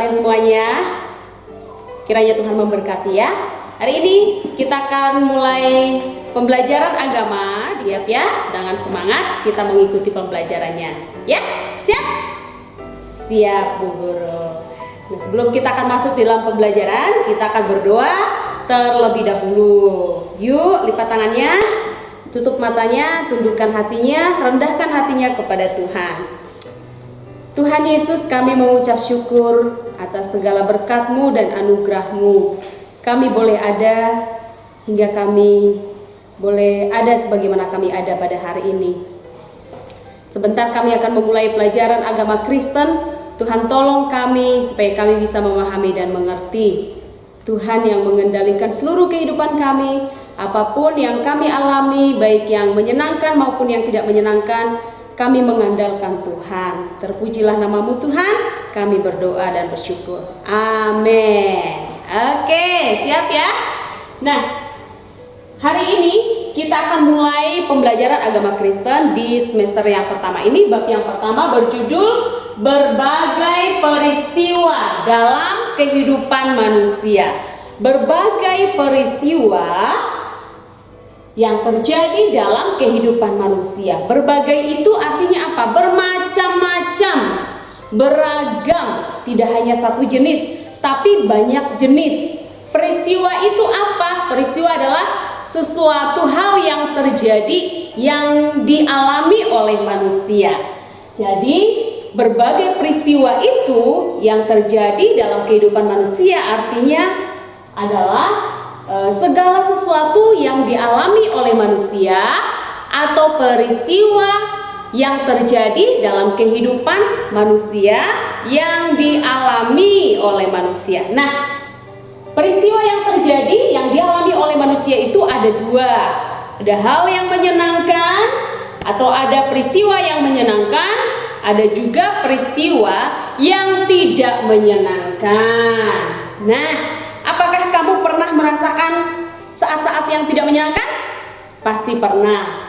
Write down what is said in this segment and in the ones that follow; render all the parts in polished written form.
kalian semuanya. Kiranya Tuhan memberkati ya. Hari ini kita akan mulai pembelajaran agama. Siap ya? Dengan semangat kita mengikuti pembelajarannya. Ya? Siap? Siap Bu Guru. Nah, sebelum kita akan masuk dalam pembelajaran, kita akan berdoa terlebih dahulu. Yuk, lipat tangannya, tutup matanya, tundukkan hatinya, rendahkan hatinya kepada Tuhan. Tuhan Yesus, kami mengucap syukur atas segala berkat-Mu dan anugerah-Mu. Kami boleh ada hingga kami boleh ada sebagaimana kami ada pada hari ini. Sebentar kami akan memulai pelajaran agama Kristen. Tuhan tolong kami supaya kami bisa memahami dan mengerti. Tuhan yang mengendalikan seluruh kehidupan kami, apapun yang kami alami, baik yang menyenangkan maupun yang tidak menyenangkan, kami mengandalkan Tuhan. Terpujilah nama-Mu Tuhan, kami berdoa dan bersyukur. Amin. Oke, siap ya? Nah, hari ini kita akan mulai pembelajaran agama Kristen di semester yang pertama ini. Bab yang pertama berjudul Berbagai Peristiwa dalam Kehidupan Manusia. Berbagai peristiwa yang terjadi dalam kehidupan manusia. Berbagai itu artinya apa? Bermacam-macam, beragam, tidak hanya satu jenis, tapi banyak jenis. Peristiwa itu apa? Peristiwa adalah sesuatu hal yang terjadi, yang dialami oleh manusia. Jadi berbagai peristiwa itu yang terjadi dalam kehidupan manusia artinya adalah segala sesuatu yang dialami oleh manusia atau peristiwa yang terjadi dalam kehidupan manusia yang dialami oleh manusia. Nah, peristiwa yang terjadi yang dialami oleh manusia itu ada dua. Ada hal yang menyenangkan atau ada peristiwa yang menyenangkan. Ada juga peristiwa yang tidak menyenangkan. Nah, apakah kamu pernah merasakan saat-saat yang tidak menyenangkan? Pasti pernah.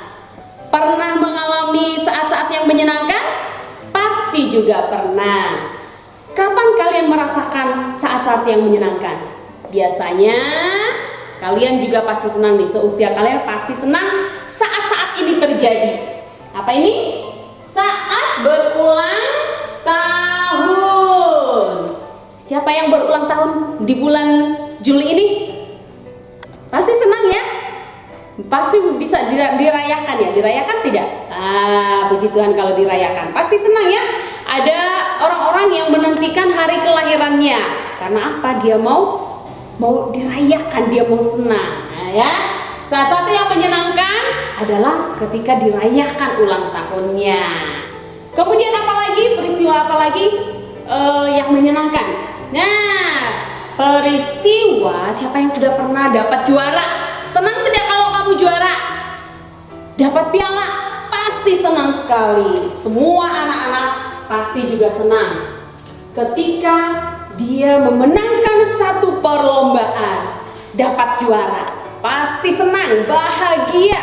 Pernah mengalami saat-saat yang menyenangkan? Pasti juga pernah. Kapan kalian merasakan saat-saat yang menyenangkan? Biasanya kalian juga pasti senang nih, seusia kalian pasti senang saat-saat ini terjadi. Apa ini? Saat berulang tahun. Siapa yang berulang tahun di bulan Juli ini? Pasti senang ya? Pasti bisa dirayakan ya? Dirayakan tidak? Puji Tuhan kalau dirayakan. Pasti senang ya? Ada orang-orang yang menantikan hari kelahirannya. Karena apa? Dia mau dirayakan, dia mau senang. Nah, ya. Salah satu yang menyenangkan adalah ketika dirayakan ulang tahunnya. Kemudian apalagi? Peristiwa apalagi yang menyenangkan? Nah, peristiwa siapa yang sudah pernah dapat juara? Senang tidak kalau kamu juara? Dapat piala? Pasti senang sekali. Semua anak-anak pasti juga senang ketika dia memenangkan satu perlombaan, dapat juara. Pasti senang, bahagia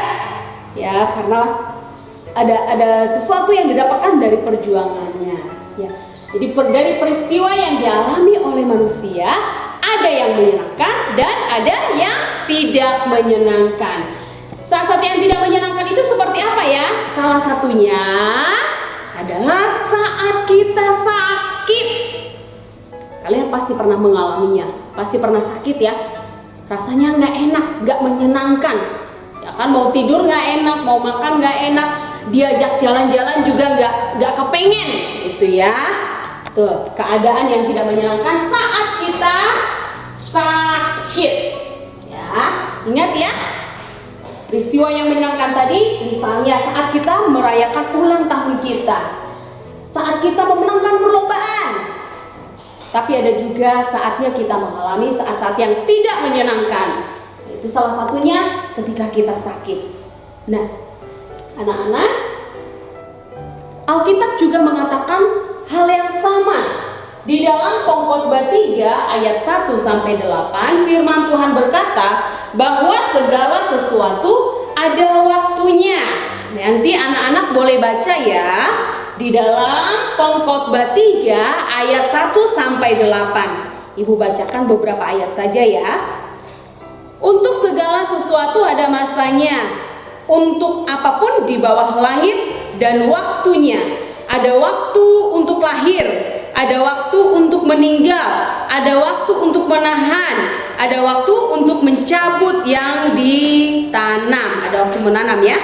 ya, karena ada sesuatu yang didapatkan dari perjuangannya ya. Jadi dari peristiwa yang dialami oleh manusia ada yang menyenangkan dan ada yang tidak menyenangkan. Salah satu yang tidak menyenangkan itu seperti apa ya? Salah satunya adalah saat kita sakit. Kalian pasti pernah mengalaminya, pasti pernah sakit ya. Rasanya nggak enak, nggak menyenangkan. Ya kan, mau tidur nggak enak, mau makan nggak enak, diajak jalan-jalan juga nggak kepengen, gitu ya. Tuh, keadaan yang tidak menyenangkan saat kita sakit. Ya, ingat ya. Peristiwa yang menyenangkan tadi, misalnya saat kita merayakan ulang tahun kita, saat kita memenangkan perlombaan. Tapi ada juga saatnya kita mengalami saat-saat yang tidak menyenangkan. Itu salah satunya ketika kita sakit. Nah, anak-anak, Alkitab juga mengatakan hal yang sama. Di dalam Pengkhotbah 3 ayat 1 sampai 8, firman Tuhan berkata bahwa segala sesuatu ada waktunya. Nanti anak-anak boleh baca ya. di dalam Pengkhotbah 3 ayat 1 sampai 8. Ibu bacakan beberapa ayat saja ya. Untuk segala sesuatu ada masanya, untuk apapun di bawah langit dan waktunya. Ada waktu untuk lahir, ada waktu untuk meninggal, ada waktu untuk menahan, ada waktu untuk mencabut yang ditanam, ada waktu menanam ya.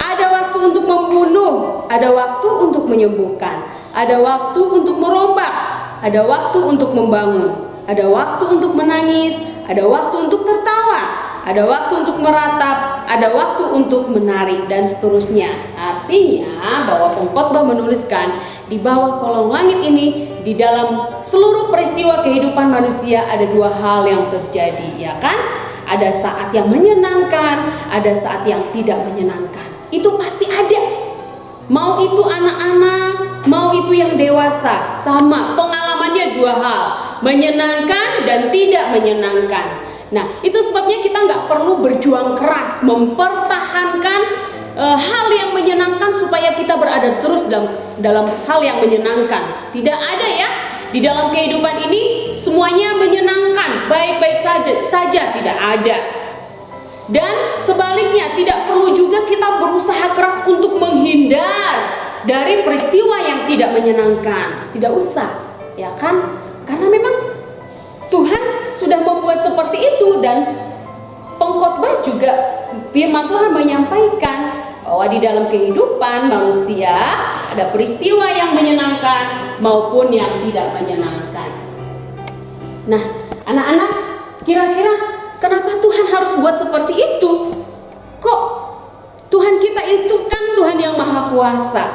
Ada waktu untuk membunuh, ada waktu untuk menyembuhkan, ada waktu untuk merombak, ada waktu untuk membangun, ada waktu untuk menangis, ada waktu untuk tertawa, ada waktu untuk meratap, ada waktu untuk menari, dan seterusnya. Artinya bahwa pengkhotbah menuliskan di bawah kolong langit ini, di dalam seluruh peristiwa kehidupan manusia ada dua hal yang terjadi, ya kan? Ada saat yang menyenangkan, ada saat yang tidak menyenangkan. Itu pasti ada. Mau itu anak-anak, mau itu yang dewasa, sama pengalamannya dua hal, menyenangkan dan tidak menyenangkan. Nah, itu sebabnya kita nggak perlu berjuang keras mempertahankan hal yang menyenangkan supaya kita berada terus dalam hal yang menyenangkan. Tidak ada ya. Di dalam kehidupan ini semuanya menyenangkan, baik-baik saja tidak ada. Dan sebaliknya, tidak perlu juga kita berusaha keras untuk menghindar dari peristiwa yang tidak menyenangkan. Tidak usah, ya kan? Karena memang Tuhan sudah membuat seperti itu, dan pengkhotbah juga firman Tuhan menyampaikan bahwa di dalam kehidupan manusia ada peristiwa yang menyenangkan maupun yang tidak menyenangkan. Nah, anak-anak, kira-kira kenapa Tuhan harus buat seperti itu? Kok Tuhan kita itu kan Tuhan yang maha kuasa.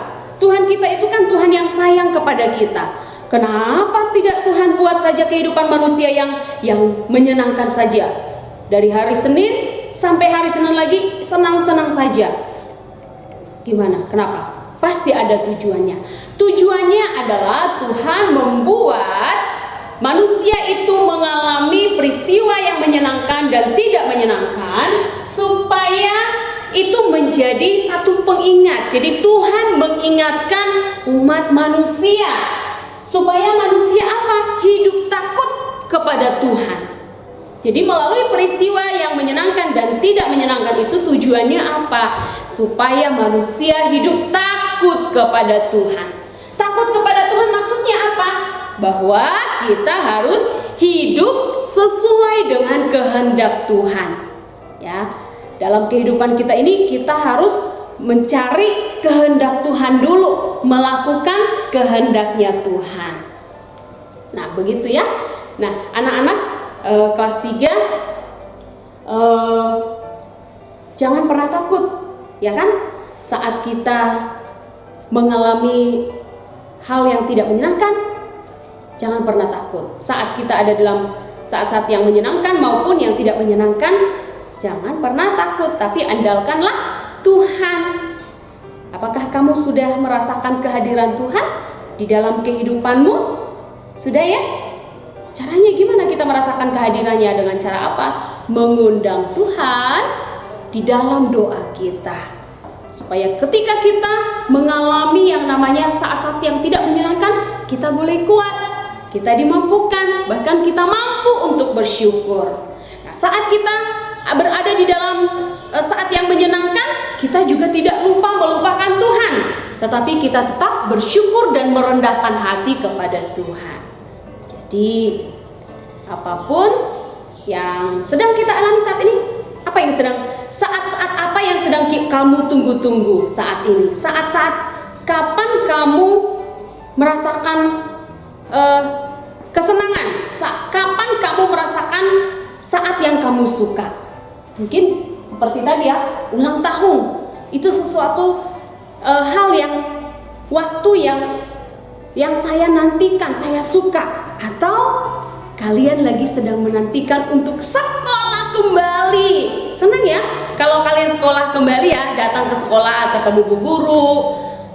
Tuhan kita itu kan Tuhan yang sayang kepada kita. Kenapa tidak Tuhan buat saja kehidupan manusia yang menyenangkan saja? Dari hari Senin sampai hari Senin lagi senang-senang saja. Gimana? Kenapa? Pasti ada tujuannya. Tujuannya adalah Tuhan membuat manusia itu mengalami peristiwa yang menyenangkan dan tidak menyenangkan, supaya itu menjadi satu pengingat. Jadi Tuhan mengingatkan umat manusia supaya manusia apa? Hidup takut kepada Tuhan. Jadi melalui peristiwa yang menyenangkan dan tidak menyenangkan itu tujuannya apa? Supaya manusia hidup takut kepada Tuhan. Takut kepada Tuhan maksudnya apa? Bahwa kita harus hidup sesuai dengan kehendak Tuhan. Ya, dalam kehidupan kita ini kita harus mencari kehendak Tuhan dulu, melakukan kehendaknya Tuhan. Nah, begitu ya. Nah, anak-anak kelas 3 jangan pernah takut, ya kan? Saat kita mengalami hal yang tidak menyenangkan, jangan pernah takut. Saat kita ada dalam saat-saat yang menyenangkan maupun yang tidak menyenangkan, jangan pernah takut, tapi andalkanlah Tuhan. Apakah kamu sudah merasakan kehadiran Tuhan di dalam kehidupanmu? Sudah ya? Caranya gimana kita merasakan kehadirannya? Dengan cara apa? Mengundang Tuhan di dalam doa kita. Supaya ketika kita mengalami yang namanya saat-saat yang tidak menyenangkan, kita boleh kuat, kita dimampukan, bahkan kita mampu untuk bersyukur. Nah, saat kita berada di dalam saat yang menyenangkan, kita juga tidak lupa melupakan Tuhan, tetapi kita tetap bersyukur dan merendahkan hati kepada Tuhan. Jadi apapun yang sedang kita alami saat ini, saat-saat apa yang sedang kamu tunggu-tunggu saat ini? Saat-saat kapan kamu merasakan kesenangan? Kapan kamu merasakan saat yang kamu suka? Mungkin seperti tadi ya, ulang tahun. Itu sesuatu hal waktu yang saya nantikan, saya suka. Atau kalian lagi sedang menantikan untuk sekolah kembali. Senang ya kalau kalian sekolah kembali ya, datang ke sekolah, ketemu bu guru,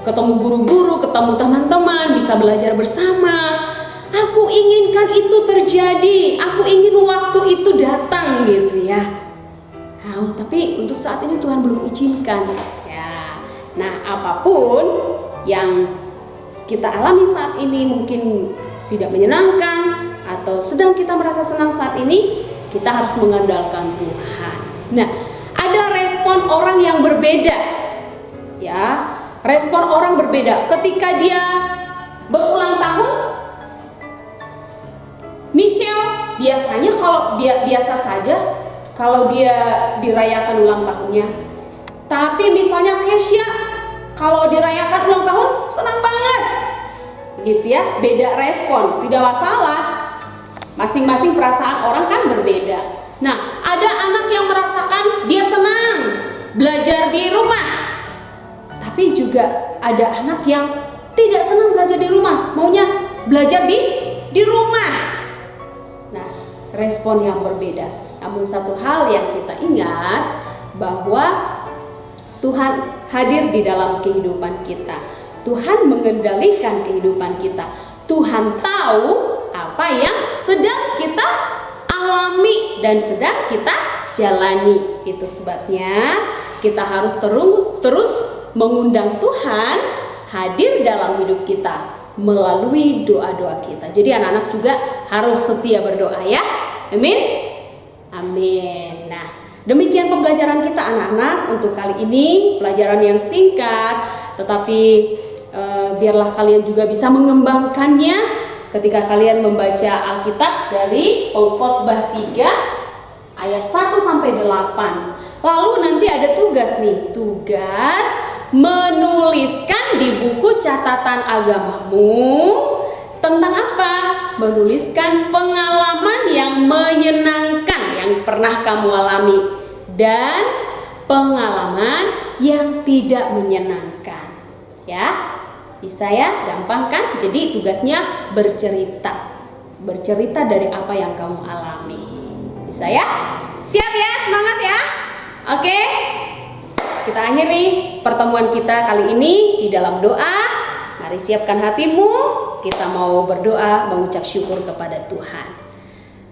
ketemu guru-guru, ketemu teman-teman, bisa belajar bersama. Aku inginkan itu terjadi, aku ingin waktu itu datang gitu ya. Nah, tapi untuk saat ini Tuhan belum izinkan ya. Nah, apapun yang kita alami saat ini mungkin tidak menyenangkan atau sedang kita merasa senang saat ini, kita harus mengandalkan Tuhan. Nah, ada respon orang yang berbeda. Ya, respon orang berbeda ketika dia berulang tahun. Michelle biasanya kalau biasa saja kalau dia dirayakan ulang tahunnya. Tapi misalnya Kesha kalau dirayakan ulang tahun senang banget. Gitu ya, beda respon, tidak masalah. Masing-masing perasaan orang kan berbeda. Nah, ada anak yang merasakan dia senang belajar di rumah. Tapi juga ada anak yang tidak senang belajar di rumah, maunya belajar di rumah. Nah, respon yang berbeda. Namun satu hal yang kita ingat bahwa Tuhan hadir di dalam kehidupan kita. Tuhan mengendalikan kehidupan kita. Tuhan tahu apa yang sedang kita alami dan sedang kita jalani. Itu sebabnya kita harus terus mengundang Tuhan hadir dalam hidup kita melalui doa-doa kita. Jadi anak-anak juga harus setia berdoa ya. Amin. Amin. Nah, demikian pembelajaran kita anak-anak untuk kali ini. Pelajaran yang singkat, tetapi biarlah kalian juga bisa mengembangkannya ketika kalian membaca Alkitab dari Pengkhotbah 3 ayat 1 sampai 8. Lalu nanti ada tugas nih, tugas menuliskan di buku catatan agamamu tentang apa? Menuliskan pengalaman yang menyenangkan yang pernah kamu alami dan pengalaman yang tidak menyenangkan. Ya, bisa ya, gampang kan? Jadi tugasnya bercerita dari apa yang kamu alami. Bisa ya? Siap ya? Semangat ya? Oke? Kita akhiri pertemuan kita kali ini di dalam doa. Mari siapkan hatimu. Kita mau berdoa, mengucap syukur kepada Tuhan.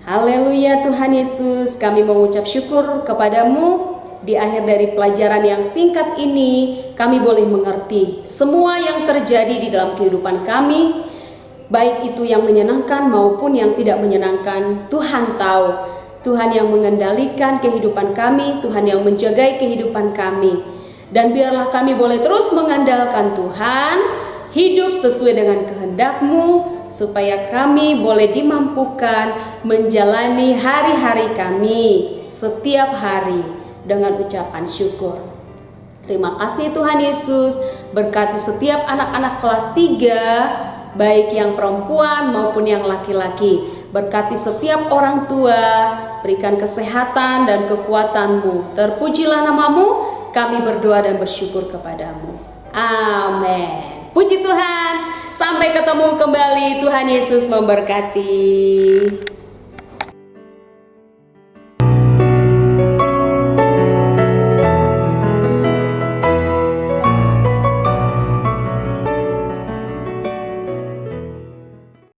Haleluya Tuhan Yesus, kami mengucap syukur kepadamu. Di akhir dari pelajaran yang singkat ini, kami boleh mengerti semua yang terjadi di dalam kehidupan kami, baik itu yang menyenangkan maupun yang tidak menyenangkan. Tuhan tahu. Tuhan yang mengendalikan kehidupan kami, Tuhan yang menjaga kehidupan kami. Dan biarlah kami boleh terus mengandalkan Tuhan, hidup sesuai dengan kehendak-Mu, supaya kami boleh dimampukan menjalani hari-hari kami setiap hari dengan ucapan syukur. Terima kasih Tuhan Yesus, berkati setiap anak-anak kelas 3, baik yang perempuan maupun yang laki-laki. Berkati setiap orang tua, berikan kesehatan dan kekuatan-Mu. Terpujilah nama-Mu, kami berdoa dan bersyukur kepadamu. Amin. Puji Tuhan, sampai ketemu kembali. Tuhan Yesus memberkati.